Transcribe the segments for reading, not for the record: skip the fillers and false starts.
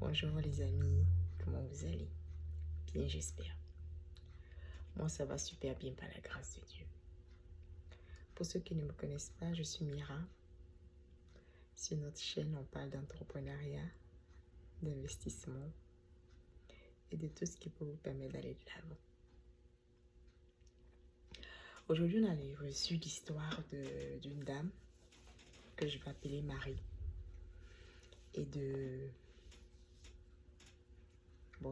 Bonjour les amis, comment vous allez? Bien, j'espère. Moi, ça va super bien par la grâce de Dieu. Pour ceux qui ne me connaissent pas, je suis Mira. Sur notre chaîne, on parle d'entrepreneuriat, d'investissement et de tout ce qui peut vous permettre d'aller de l'avant. Aujourd'hui, on a reçu l'histoire d'une dame que je vais appeler Marie et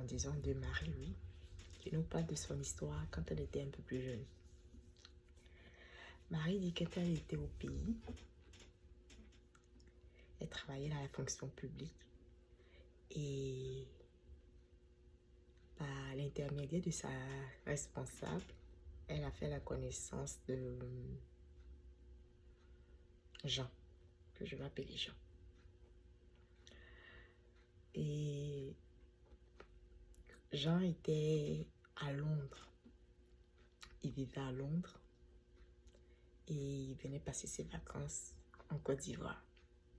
disons de Marie, oui, qui nous parle de son histoire quand elle était un peu plus jeune. Marie dit qu'elle était au pays, elle travaillait dans la fonction publique et par l'intermédiaire de sa responsable, elle a fait la connaissance de Jean, que je vais appeler Jean. Et Jean était à Londres. Il vivait à Londres et il venait passer ses vacances en Côte d'Ivoire.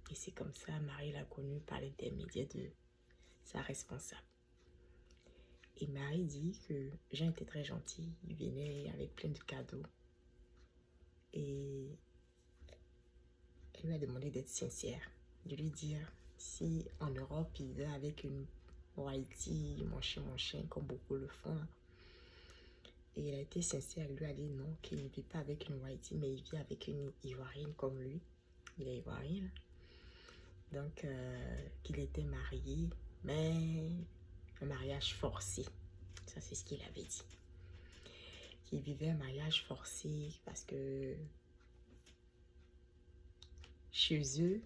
Et c'est comme ça, Marie l'a connu par l'intermédiaire de sa responsable. Et Marie dit que Jean était très gentil, il venait avec plein de cadeaux. Et elle lui a demandé d'être sincère, de lui dire si en Europe il vit avec une Whitey, mon chien, comme beaucoup le font. Et il a été sincère, il lui a dit non, qu'il ne vit pas avec une Whitey, mais il vit avec une Ivoirienne comme lui. Il est Ivoirien. Donc, qu'il était marié, mais un mariage forcé. Ça, c'est ce qu'il avait dit. Qu'il vivait un mariage forcé parce que chez eux,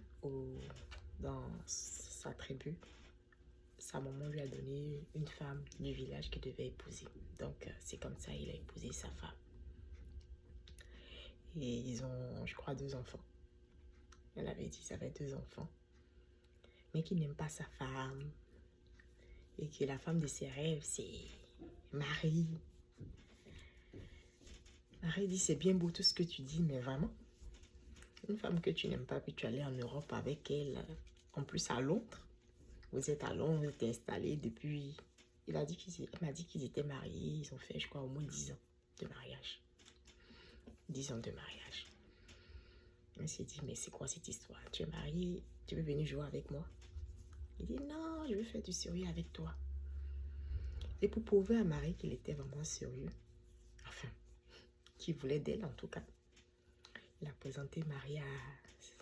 dans sa tribu, sa maman lui a donné une femme du village qu'il devait épouser. Donc, c'est comme ça qu'il a épousé sa femme. Et ils ont, je crois, 2 enfants. Elle avait dit qu'ils avaient 2 enfants. Mais qu'il n'aime pas sa femme. Et que la femme de ses rêves, c'est Marie. Marie dit, c'est bien beau tout ce que tu dis, mais vraiment, une femme que tu n'aimes pas, puis tu allais en Europe avec elle, en plus à Londres. Vous êtes à Londres, vous êtes installés depuis... Elle m'a dit qu'ils étaient mariés, ils ont fait, je crois, au moins 10 ans de mariage. 10 ans de mariage. Elle s'est dit, mais c'est quoi cette histoire? Tu es marié, tu veux venir jouer avec moi? Il dit, non, je veux faire du sérieux avec toi. Et pour prouver à Marie qu'il était vraiment sérieux, enfin, qu'il voulait d'elle en tout cas, il a présenté Marie à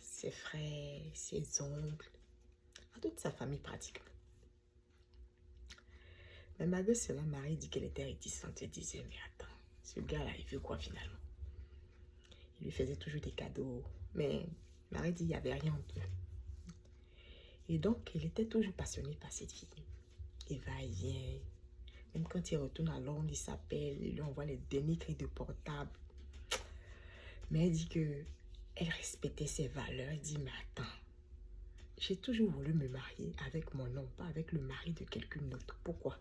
ses frères, ses oncles, à toute sa famille pratiquement. Mais malgré cela, Marie dit qu'elle était réticente. Elle disait, mais attends, ce gars-là, il veut quoi finalement? Il lui faisait toujours des cadeaux. Mais Marie dit, il n'y avait rien entre eux. Et donc, il était toujours passionné par cette fille. Il va et vient. Même quand il retourne à Londres, il s'appelle, il lui envoie les derniers cris de portable. Mais elle dit que elle respectait ses valeurs. Elle dit, mais attends, j'ai toujours voulu me marier avec mon homme, pas avec le mari de quelqu'un d'autre. Pourquoi?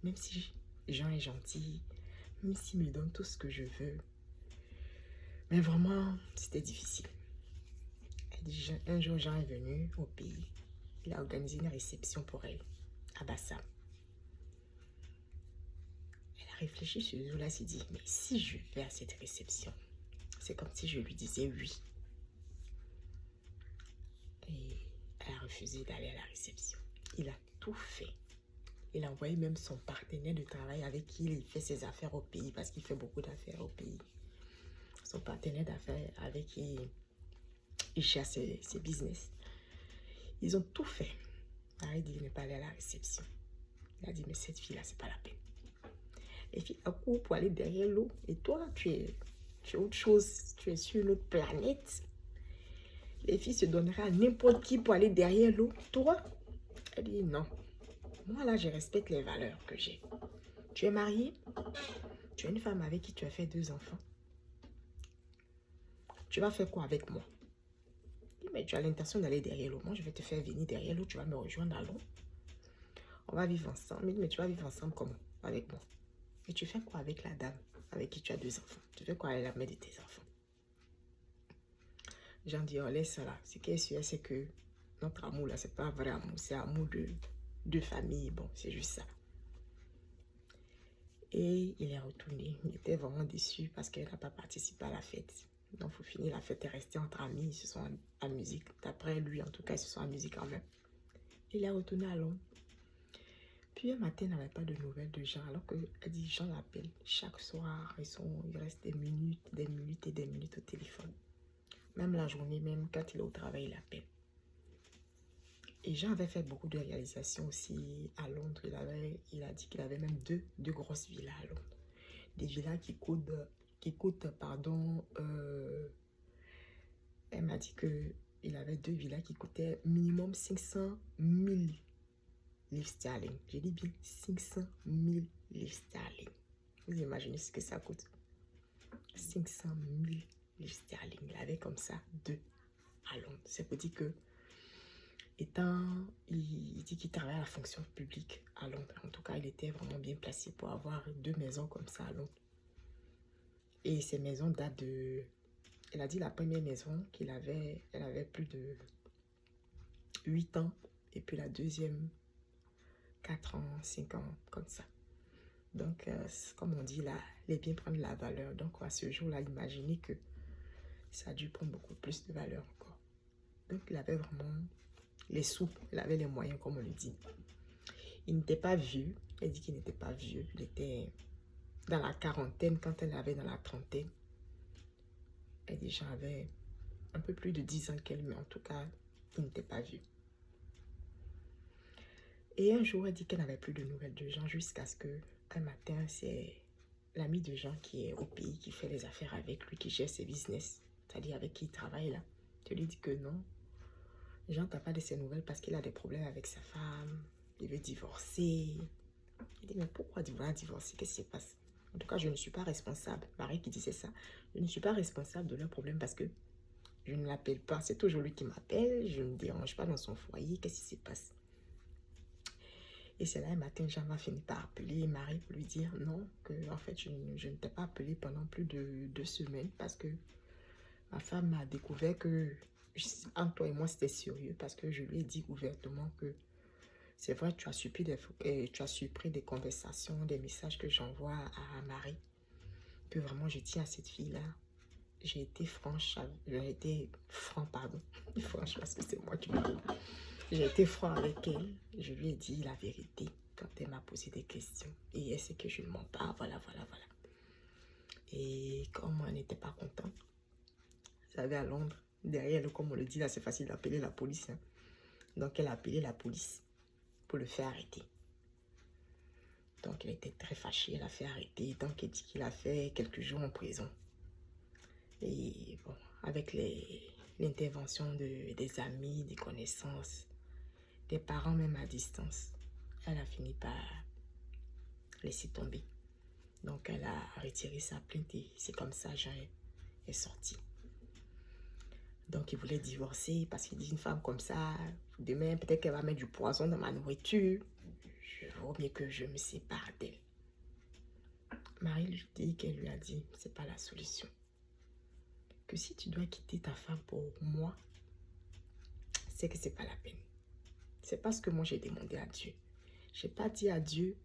Même si Jean est gentil, même s'il me donne tout ce que je veux. Mais vraiment, c'était difficile. Elle dit, un jour, Jean est venu au pays. Il a organisé une réception pour elle, à Bassam. Elle a réfléchi ce jour-là, elle s'est dit, mais si je vais à cette réception, c'est comme si je lui disais oui. Et elle a refusé d'aller à la réception. Il a tout fait. Il a envoyé même son partenaire de travail avec qui il fait ses affaires au pays, parce qu'il fait beaucoup d'affaires au pays. Son partenaire d'affaires avec qui il cherche ses business. Ils ont tout fait. Marie dit, il n'est pas allé à la réception. Il a dit, mais cette fille-là, c'est pas la peine. Les filles accourent pour aller derrière l'eau. Et toi, tu es autre chose. Tu es sur une autre planète. Les filles se donneraient à n'importe qui pour aller derrière l'eau. Toi, elle dit, non. Moi, là, je respecte les valeurs que j'ai. Tu es mariée. Tu es une femme avec qui tu as fait 2 enfants. Tu vas faire quoi avec moi? Mais tu as l'intention d'aller derrière l'eau. Moi, je vais te faire venir derrière l'eau. Tu vas me rejoindre à l'eau. On va vivre ensemble. Mais tu vas vivre ensemble comment? Avec moi. Et tu fais quoi avec la dame avec qui tu as 2 enfants? Tu fais quoi avec la mère de tes enfants? Jean dit, on laisse ça là. Ce qui est sûr, c'est que notre amour là, c'est pas vrai amour. C'est amour deux familles. Bon, c'est juste ça. Et il est retourné. Il était vraiment déçu parce qu'elle n'a pas participé à la fête. Donc, pour finir, la fête est restée entre amis. Ils se sont amusés. D'après lui, en tout cas, ils se sont amusés quand même. Il est retourné à Londres. Puis un matin, il n'avait pas de nouvelles de Jean. Alors qu'elle dit, Jean l'appelle chaque soir. Il reste des minutes et des minutes au téléphone. Même la journée, même quand il est au travail, il appelle. Et Jean avait fait beaucoup de réalisations aussi à Londres. Il a dit qu'il avait même deux grosses villas à Londres. Des villas qui coûtent, pardon, elle m'a dit qu'il avait deux villas qui coûtaient minimum 500 000 livres sterling. J'ai dit bien 500 000 livres sterling. Vous imaginez ce que ça coûte? 500 000 livres sterling. Il avait comme ça deux à Londres. C'est pour dire que il dit qu'il travaille à la fonction publique à Londres. En tout cas, il était vraiment bien placé pour avoir deux maisons comme ça à Londres. Et ces maisons datent de... Elle a dit la première maison qu'il avait, elle avait plus de 8 ans. Et puis la deuxième, 4 ans, 5 ans, comme ça. Donc, comme on dit là, les biens prennent la valeur. Donc, à ce jour-là, imaginez que ça a dû prendre beaucoup plus de valeur encore. Donc, il avait vraiment les sous, il avait les moyens, comme on le dit. Il n'était pas vieux. Elle dit qu'il n'était pas vieux. Il était dans la quarantaine quand elle avait dans la trentaine. Elle déjà avait un peu plus de 10 ans qu'elle, mais en tout cas, il n'était pas vieux. Et un jour, elle dit qu'elle n'avait plus de nouvelles de Jean jusqu'à ce que un matin, c'est l'ami de Jean qui est au pays, qui fait les affaires avec lui, qui gère ses business, c'est-à-dire avec qui il travaille là. Je lui dis que non, Jean n'a pas de ses nouvelles parce qu'il a des problèmes avec sa femme, il veut divorcer. Il dit, mais pourquoi divorcer? Qu'est-ce qui se passe? En tout cas, je ne suis pas responsable. Marie qui disait ça. Je ne suis pas responsable de leurs problèmes parce que je ne l'appelle pas. C'est toujours lui qui m'appelle. Je ne me dérange pas dans son foyer. Qu'est-ce qui se passe? Et c'est là, un matin, Jean va finir par appeler Marie pour lui dire non, que en fait, je ne t'ai pas appelé pendant plus de 2 semaines parce que ma femme a découvert que entre toi et moi, c'était sérieux parce que je lui ai dit ouvertement que c'est vrai, tu as supprimé des conversations, des messages que j'envoie à Marie, que vraiment je tiens à cette fille-là. J'ai été franc, pardon, franche parce que c'est moi qui parle. J'ai été franc avec elle, je lui ai dit la vérité quand elle m'a posé des questions. Et elle sait que je ne mens pas, voilà. Et comme elle n'était pas contente, vous savez, à Londres, derrière elle, comme on le dit là, c'est facile d'appeler la police. Hein. Donc elle a appelé la police pour le faire arrêter. Donc elle était très fâchée, elle a fait arrêter. Donc elle dit qu'il a fait quelques jours en prison. Et bon, avec l'intervention des amis, des connaissances, des parents même à distance, elle a fini par laisser tomber. Donc elle a retiré sa plainte et c'est comme ça Jean est sorti. Donc il voulait divorcer parce qu'il dit une femme comme ça, demain peut-être qu'elle va mettre du poison dans ma nourriture. Je vaut mieux que je me sépare d'elle. Marie lui dit qu'elle lui a dit c'est pas la solution. Que si tu dois quitter ta femme pour moi, c'est que c'est pas la peine. C'est parce que moi j'ai demandé à Dieu. J'ai pas dit à Dieu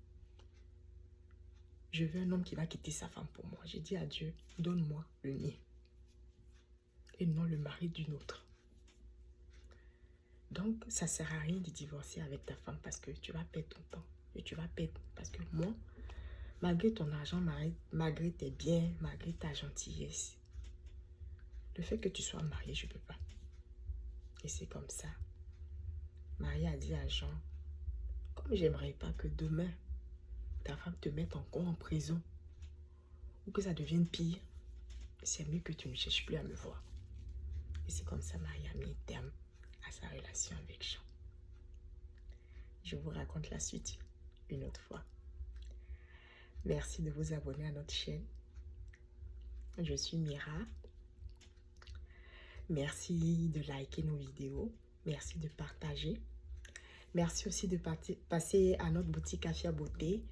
je veux un homme qui va quitter sa femme pour moi. J'ai dit à Dieu, donne-moi le mien. Et non le mari d'une autre. Donc, ça ne sert à rien de divorcer avec ta femme parce que tu vas perdre ton temps. Et tu vas perdre. Parce que moi, malgré ton argent, malgré tes biens, malgré ta gentillesse, le fait que tu sois marié, je ne peux pas. Et c'est comme ça. Marie a dit à Jean, comme j'aimerais pas que demain, ta femme te mette encore en prison ou que ça devienne pire, c'est mieux que tu ne cherches plus à me voir. Et c'est comme ça Marie a mis un terme à sa relation avec Jean. Je vous raconte la suite une autre fois. Merci de vous abonner à notre chaîne. Je suis Mira. Merci de liker nos vidéos. Merci de partager. Merci aussi de passer à notre boutique Afia Beauté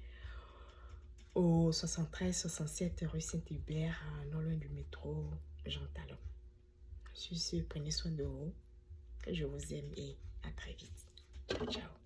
au 73-67 rue Saint-Hubert, non loin du métro Jean Talon. Sur ce, prenez soin de vous. Je vous aime et à très vite. Ciao, ciao.